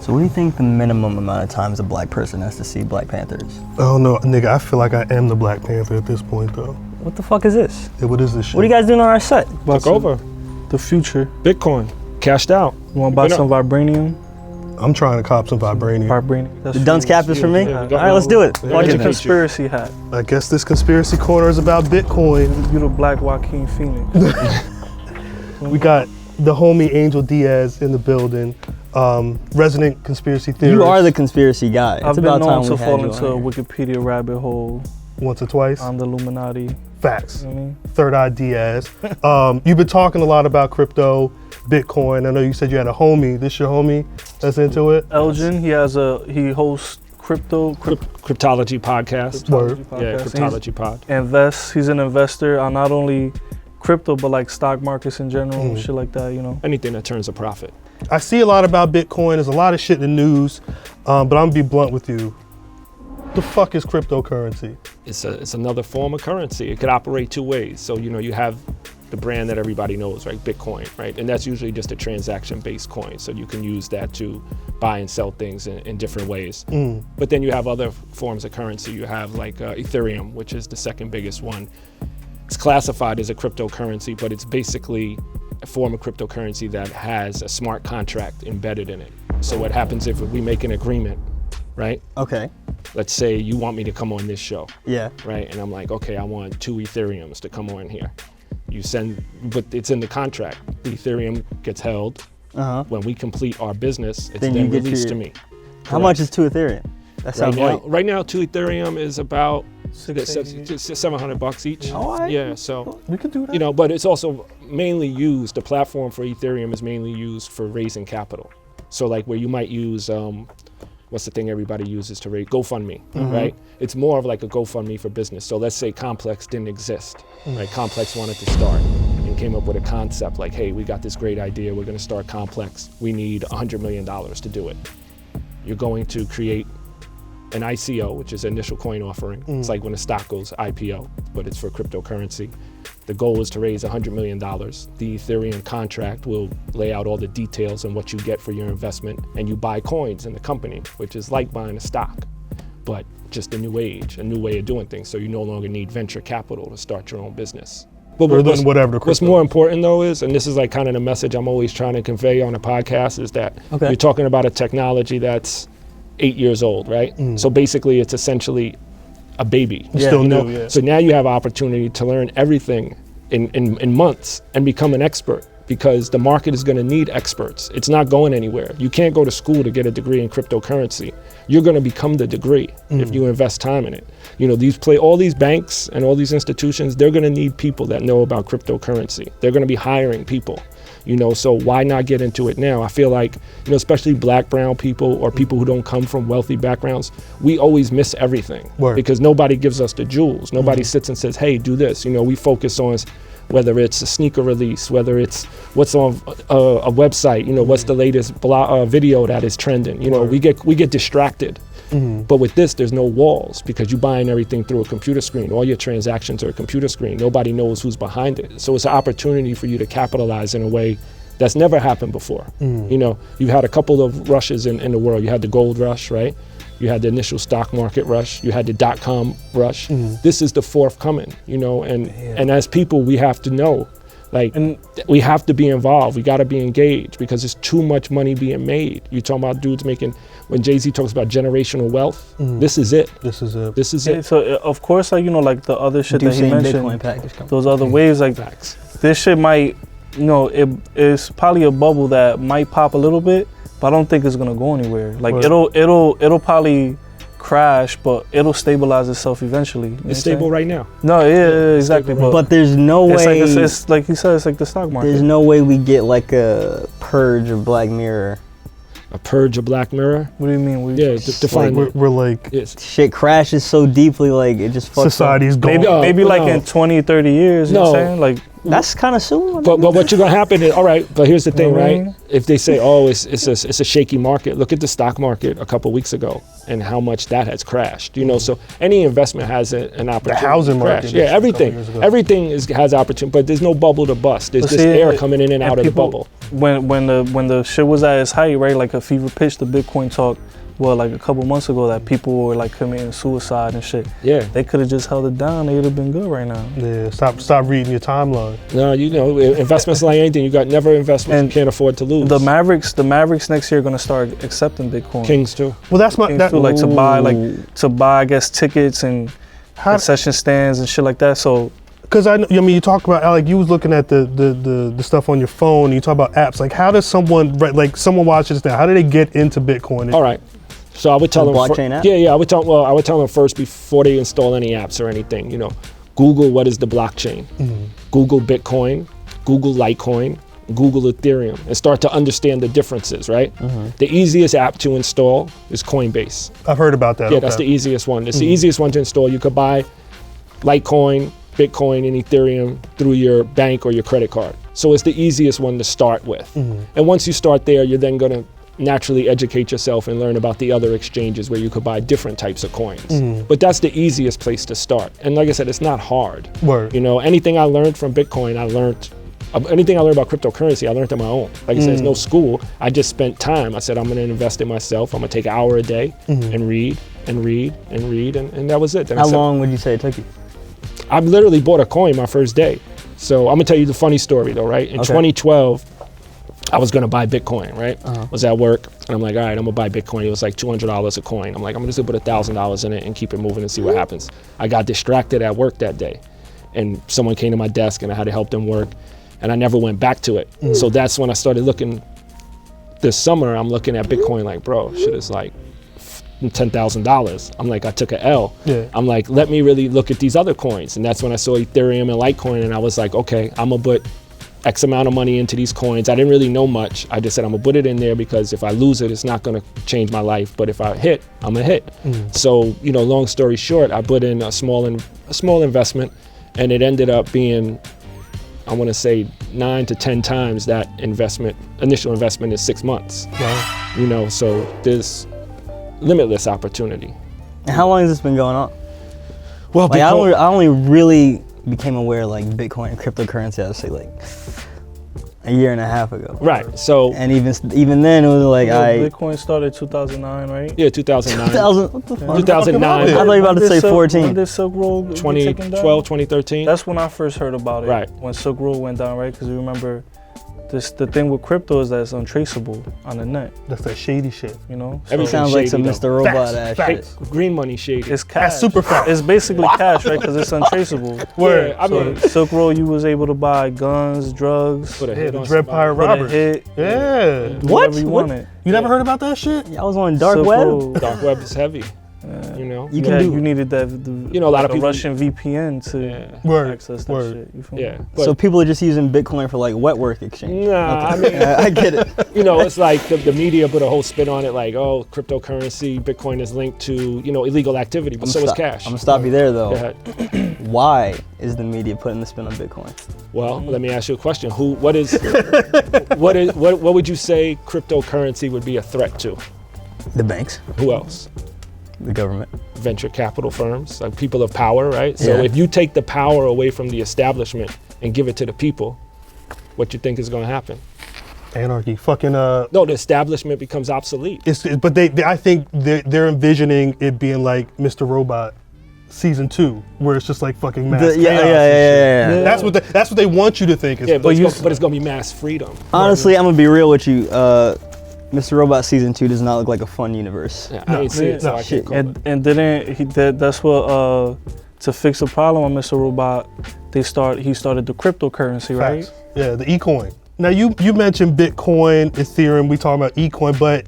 So what do you think the minimum amount of times a black person has to see Black Panthers? Oh no, nigga, I feel like I am the Black Panther at this point though. What the fuck is this? Yeah, what is this shit? What are you guys doing on our set? Took over. The future. Bitcoin. Cashed out. You want to buy some Vibranium? I'm trying to cop some Vibranium. That's The dunce cap is for me? Yeah. All right, let's do it. What's your conspiracy hat? I guess this conspiracy corner is about Bitcoin. You the Black Joaquin Phoenix. We got the homie Angel Diaz in the building. Resident conspiracy theorist. You are the conspiracy guy. I've It's been about time known we to had fall you into a on here. Wikipedia rabbit hole. Once or twice. I'm the Illuminati. Facts. You know what I mean? Third Eye Diaz. You've been talking a lot about crypto, Bitcoin. I know you said you had a homie. This your homie that's into it? Elgin, he hosts Cryptology podcast. Word. Yeah, Cryptology pod. He's an investor on not only crypto, but like stock markets in general, shit like that, you know. Anything that turns a profit. I see a lot about Bitcoin. There's a lot of shit in the news, but I'm gonna be blunt with you. The fuck is cryptocurrency? It's another form of currency. It could operate two ways. So, you have the brand that everybody knows, right? Bitcoin, right? And that's usually just a transaction-based coin. So you can use that to buy and sell things in different ways. But then you have other forms of currency. You have like Ethereum, which is the second biggest one. It's classified as a cryptocurrency, but it's basically a form of cryptocurrency that has a smart contract embedded in it. So what happens if we make an agreement, right? Okay. Let's say you want me to come on this show. Yeah. Right, and I'm like, okay, I want 2 Ethereums to come on here. You send, but it's in the contract. The Ethereum gets held. When we complete our business, it's then released to me. How much is 2 Ethereum? That sounds right now, 2 Ethereum is about $700 each. All right. Yeah, so We could do that. but it's also mainly used. The platform for Ethereum is mainly used for raising capital. So like where you might use what's the thing everybody uses to raise? GoFundMe, right? It's more of like a GoFundMe for business. So let's say Complex didn't exist, right? Complex wanted to start and came up with a concept like, hey, we got this great idea. We're going to start Complex. We need $100 million to do it. You're going to create an ICO, which is initial coin offering. It's like when a stock goes IPO, but it's for cryptocurrency. The goal is to raise $100 million. The Ethereum contract will lay out all the details and what you get for your investment, and you buy coins in the company, which is like buying a stock, but just a new age, a new way of doing things. So you no longer need venture capital to start your own business. But what's more important though is, and this is like kind of the message I'm always trying to convey on a podcast, is that you're talking about a technology that's 8 years old, right? So basically it's essentially a baby. Still new, yeah. So now you have opportunity to learn everything in months and become an expert, because the market is going to need experts. It's not going anywhere. You can't go to school to get a degree in cryptocurrency. You're going to become the degree if you invest time in it. All these banks and all these institutions, they're going to need people that know about cryptocurrency. They're going to be hiring people. So why not get into it now? I feel like, especially black, brown people or people who don't come from wealthy backgrounds, we always miss everything because nobody gives us the jewels. Nobody sits and says, hey, do this. We focus on whether it's a sneaker release, whether it's what's on a website, what's the latest video that is trending. We get distracted. But with this, there's no walls because you're buying everything through a computer screen. All your transactions are a computer screen. Nobody knows who's behind it. So it's an opportunity for you to capitalize in a way that's never happened before. You've had a couple of rushes in the world. You had the gold rush, right? You had the initial stock market rush. You had the .com rush. This is the forthcoming, and as people, we have to know, we have to be involved. We got to be engaged because there's too much money being made. You're talking about dudes making, when Jay-Z talks about generational wealth, this is it. This is it. This is it. So of course, like the other shit that he mentioned, Bitcoin package those other ways, Facts. This shit might, it's probably a bubble that might pop a little bit, but I don't think it's gonna go anywhere. Like it'll probably crash, but it'll stabilize itself eventually. It's stable right now. No, yeah, exactly. But there's no way. It's like you said, it's like the stock market. There's no way we get like a purge of Black Mirror. A purge of Black Mirror? What do you mean? Define we're like shit crashes so deeply, like it just fucks society's up. going. Maybe like in 20, 30 years. You know what I'm saying? That's kind of soon. But what you're gonna happen is, all right, but here's the thing, Mhm. right? If they say, oh, it's a shaky market, look at the stock market a couple weeks ago and how much that has crashed. You know, so any investment has an opportunity. The housing to crash. market. Yeah, a couple everything. years ago. Everything has opportunity, but there's no bubble to bust. There's But just see, air coming in and out of the people- bubble. When the shit was at its height, right? Like a fever pitch, the Bitcoin talk, well, like a couple months ago, that people were like committing suicide and shit. Yeah. They could have just held it down. They would have been good right now. Yeah, stop reading your timeline. No, you know, investments like anything. You got never investments And you can't afford to lose. The Mavericks next year are gonna start accepting Bitcoin. Kings too. Well, that's my Kings that, too, like to buy, I guess, tickets and how, concession stands and shit like that. So because I mean, you talk about, like, you was looking at the stuff on your phone. And you talk about apps. Like, how does someone, like, someone watches this now? How do they get into Bitcoin? All right. So I would tell The them. blockchain app? Yeah, I would tell them first before they install any apps or anything. You know, Google what is the blockchain. Google Bitcoin, Google Litecoin, Google Ethereum, and start to understand the differences. Right. The easiest app to install is Coinbase. I've heard about that. Yeah, that's the easiest one. It's the easiest one to install. You could buy Litecoin, Bitcoin, and Ethereum through your bank or your credit card. So it's the easiest one to start with. And once you start there, you're then going to naturally educate yourself and learn about the other exchanges where you could buy different types of coins. But that's the easiest place to start. And like I said, it's not hard. Word. You know, anything I learned from Bitcoin, anything I learned about cryptocurrency, I learned on my own. Like I said, it's no school. I just spent time. I said, I'm going to invest in myself. I'm going to take an hour a day and read and read and read. And that was it. Then How long would you say it took you? I literally bought a coin my first day. So I'm going to tell you the funny story though, right? In 2012, I was gonna buy Bitcoin, right? Was at work, and I'm like, all right, I'm gonna buy Bitcoin. It was like $200 a coin. I'm like, I'm just gonna put $1,000 in it and keep it moving and see what happens. I got distracted at work that day, and someone came to my desk, and I had to help them work, and I never went back to it. So that's when I started looking. This summer, I'm looking at Bitcoin like, bro, shit is like $10,000. I'm like, I took a L. Yeah. I'm like, let me really look at these other coins, and that's when I saw Ethereum and Litecoin, and I was like, okay, I'm gonna put X amount of money into these coins. I didn't really know much. I just said I'm gonna put it in there because if I lose it, it's not gonna change my life. But if I hit, I'm gonna hit. So, you know, long story short, I put in a small investment, and it ended up being, I want to say 9 to 10 times that initial investment in 6 months. Wow. You know, so there's limitless opportunity. And how long has this been going on? Well, Like, I only really became aware of like Bitcoin and cryptocurrency, I would say like a year and a half ago. right. So And even then it was like Bitcoin started 2009, right? yeah, 2009, 2000, what the fuck? 2009, I I thought you were about to When say did Silk- 14. When did Silk Road get taken down? 2012, 2013. That's when I first heard about it. Right. When Silk Road went down, right? Because you remember, the thing with crypto is that it's untraceable on the net. That's that shady shit. You know. Everything Sounds like some shady, Mr. though. Robot Facts, ass shit. facts. Green money shady. It's cash. That's super fast. It's basically cash, right? Because it's untraceable. Word. Yeah, I mean, Silk Road, you was able to buy guns, drugs, put a Yeah, hit the on Dread somebody. Pirate put a Robbers. hit, Yeah. do What? whatever you What? wanted. You never heard about that shit? I was on dark Silk web. Road, Dark web is heavy. You know. You can do. You needed that. You know, a lot of like people- Russian VPN to Yeah. Word. access that Word. shit. You feel me? Yeah. But So people are just using Bitcoin for like wet work exchange. nah, I mean, I get it. you know, it's like the media put a whole spin on it, like, oh, cryptocurrency, Bitcoin is linked to, you know, illegal activity, but so is cash. I'm gonna stop you there Go though. ahead. Why is the media putting the spin on Bitcoin? Well, let me ask you a question. What would you say cryptocurrency would be a threat to? The banks, Who else? the government. Venture capital firms, like people of power, right? So Yeah. if you take the power away from the establishment and give it to the people, what you think is going to happen? Anarchy. Fucking No, the establishment becomes obsolete. but I think they're envisioning it being like Mr. Robot season 2, where it's just like fucking mass chaos. Yeah. and shit. That's what they want you to think. Is Yeah, but it's going to be mass freedom. Honestly, I'm gonna be real with you. Mr. Robot season 2 does not look like a fun universe. Yeah, I ain't see it, so I shit. can't call it. And that's what to fix the problem on Mr. Robot, he started the cryptocurrency, right? Facts. Yeah, the e-coin. Now you mentioned Bitcoin, Ethereum. We talking about e-coin, but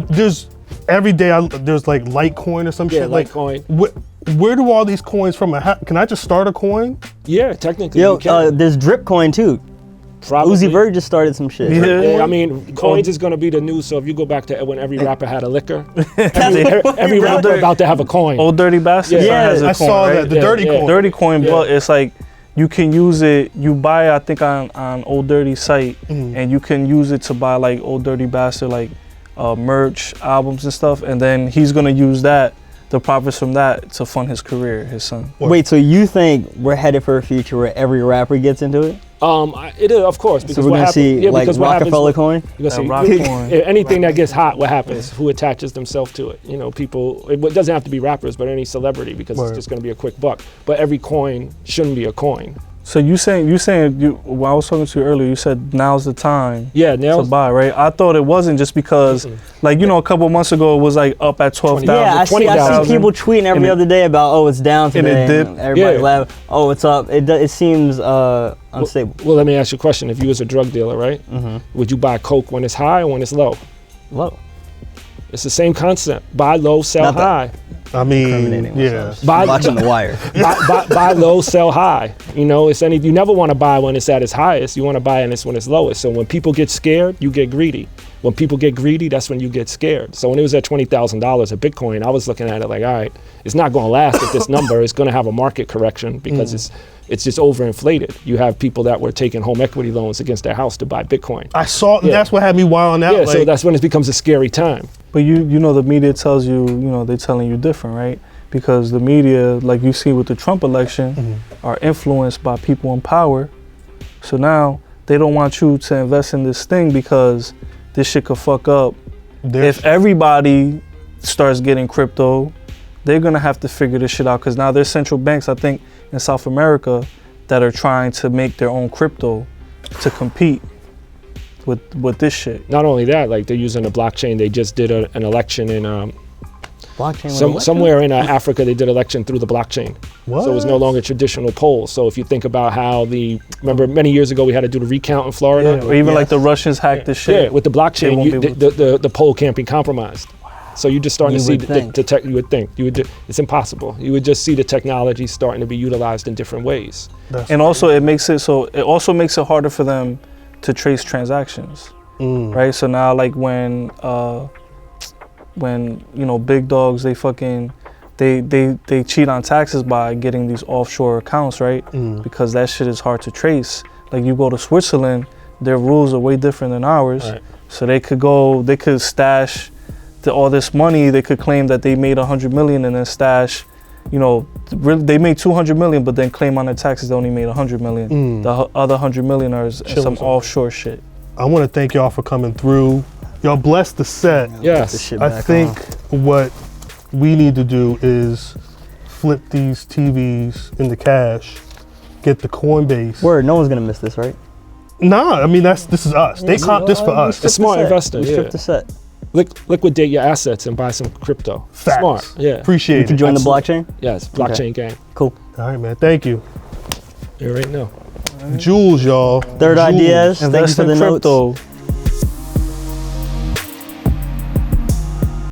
there's every day there's like Litecoin or some Yeah, shit. Like, Litecoin. where do all these coins from? Can I just start a coin? Yeah, technically Yo, you can. there's Drip Coin too. Probably. Uzi Vert just started some shit. Yeah, I mean, coins is going to be the news. So if you go back to when every rapper had a liquor, every rapper about to have a coin. Old Dirty Bastard Yeah, has a I coin, saw right? that, the Yeah, dirty yeah. coin. Dirty coin, Yeah. but it's like you can use it. You buy, I think, on Old Dirty site, and you can use it to buy like Old Dirty Bastard, like merch, albums and stuff. And then he's gonna use that, the profits from that, to fund his career, his son. Wait, so you think we're headed for a future where every rapper gets into it? It is, of course, because So we're gonna see like Rockefeller coin? You're gonna see Rock coin. anything that gets hot, what happens? Who attaches themselves to it? You know, people, it doesn't have to be rappers, but any celebrity, because it's just gonna be a quick buck. But every coin shouldn't be a coin. So you saying when I was talking to you earlier, you said now's the time to buy, right? I thought it wasn't, just because, like, you know, a couple months ago it was like up at 12,000. Yeah, I see people tweeting every other day about, oh, it's down today. And it dipped. Everybody laugh, oh, it's up. It seems unstable. Well, let me ask you a question. If you was a drug dealer, right? Would you buy coke when it's high or when it's low? Low. It's the same concept. Buy low, sell high. I mean, yeah. Watching The Wire. buy low, sell high. You know, you never want to buy when it's at its highest. You want to buy when it's lowest. So when people get scared, you get greedy. When people get greedy, that's when you get scared. So when it was at $20,000 a Bitcoin, I was looking at it like, all right, it's not going to last at this number. It's going to have a market correction because it's just overinflated. You have people that were taking home equity loans against their house to buy Bitcoin. I saw, that's what had me wilding out. Yeah, so that's when it becomes a scary time. But you know, the media tells you, they're telling you different, right? Because the media, like you see with the Trump election, are influenced by people in power. So now they don't want you to invest in this thing because this shit could fuck up. If everybody starts getting crypto, they're gonna have to figure this shit out, because now there's central banks, I think, in South America that are trying to make their own crypto to compete with this shit. Not only that, like they're using a blockchain. They just did an election in Blockchain somewhere in Africa. They did election through the blockchain. What? So it was no longer traditional polls. So if you think about how remember many years ago we had to do the recount in Florida, or even like the Russians hacked the shit. Yeah, with the blockchain, the poll can't be compromised. So you're just starting to see the tech. You would think it's impossible. You would just see the technology starting to be utilized in different ways. And also it makes it harder for them to trace transactions, right? So now, like when big dogs, they cheat on taxes by getting these offshore accounts, right? Because that shit is hard to trace. Like you go to Switzerland, their rules are way different than ours. Right. So they could stash all this money. They could claim that they made 100 million and then stash, they made 200 million, but then claim on their taxes they only made 100 million. The other 100 million are some offshore shit. I want to thank y'all for coming through. Y'all blessed the set. Yes. I think what we need to do is flip these TVs into cash, get the Coinbase. Word, no one's gonna miss this, right? Nah, I mean this is us. They comp this for us. A smart investor. We stripped the set. Liquidate your assets and buy some crypto. Facts. Smart. Yeah. Appreciate it. You can join the blockchain? Yes, blockchain gang. Cool. All right, man. Thank you. You right now. Jules, y'all. Third Eye Diaz. Thank you Invest for in the crypto. notes.